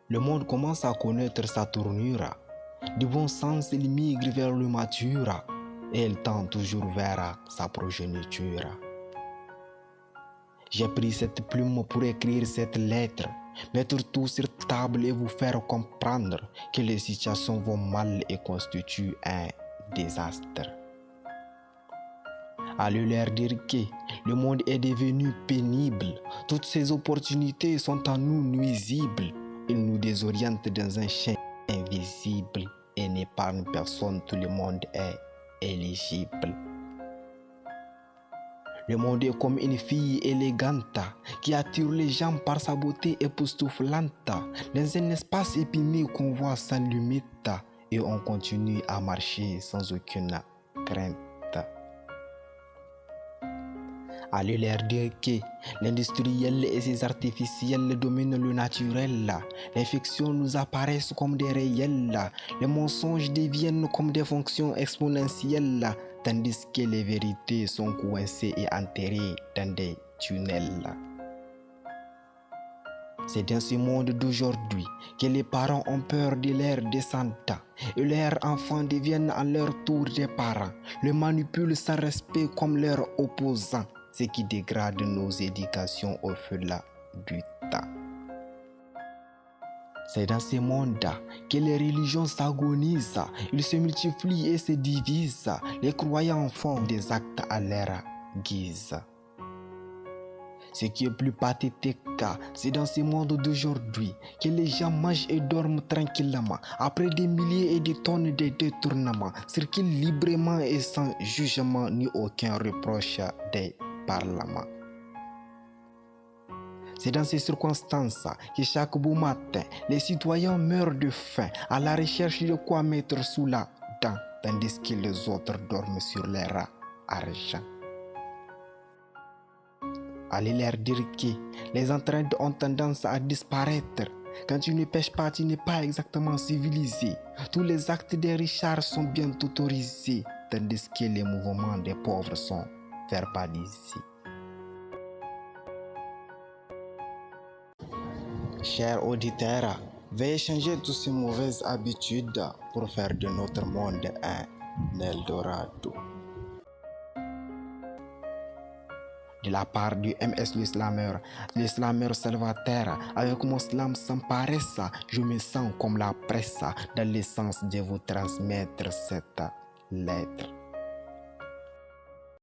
Le monde commence à connaître sa tournure. Du bon sens, il migre vers le mature et il tend toujours vers sa progéniture. J'ai pris cette plume pour écrire cette lettre, mettre tout sur table et vous faire comprendre que les situations vont mal et constituent un désastre. Allez leur dire que le monde est devenu pénible, toutes ces opportunités sont en nous nuisibles, ils nous désorientent dans un champ invisible et n'épargne personne, tout le monde est éligible. Le monde est comme une fille élégante qui attire les gens par sa beauté époustouflante. Dans un espace épineux qu'on voit sans limite et on continue à marcher sans aucune crainte. Allez leur dire que l'industriel et ses artificiels dominent le naturel. Les fictions nous apparaissent comme des réels. Les mensonges deviennent comme des fonctions exponentielles, tandis que les vérités sont coincées et enterrées dans des tunnels. C'est dans ce monde d'aujourd'hui que les parents ont peur de leurs descendants et leurs enfants deviennent à leur tour des parents, les manipulent sans respect comme leurs opposants, ce qui dégrade nos éducations au fil du temps. C'est dans ce monde que les religions s'agonisent, ils se multiplient et se divisent, les croyants font des actes à leur guise. Ce qui est plus pathétique, c'est dans ce monde d'aujourd'hui que les gens mangent et dorment tranquillement après des milliers et des tonnes de détournements, circulent librement et sans jugement ni aucun reproche des parlements. C'est dans ces circonstances que chaque beau matin, les citoyens meurent de faim à la recherche de quoi mettre sous la dent, tandis que les autres dorment sur leur argent. Allez leur dire que les entraides ont tendance à disparaître. Quand tu ne pêches pas, tu n'es pas exactement civilisé. Tous les actes des richards sont bien autorisés, tandis que les mouvements des pauvres sont verbalisés. Chers auditeurs, veuillez changer toutes ces mauvaises habitudes pour faire de notre monde un Eldorado. De la part du MS le slameur salvateur, avec mon slam sans paresse, je me sens comme la presse dans l'essence de vous transmettre cette lettre.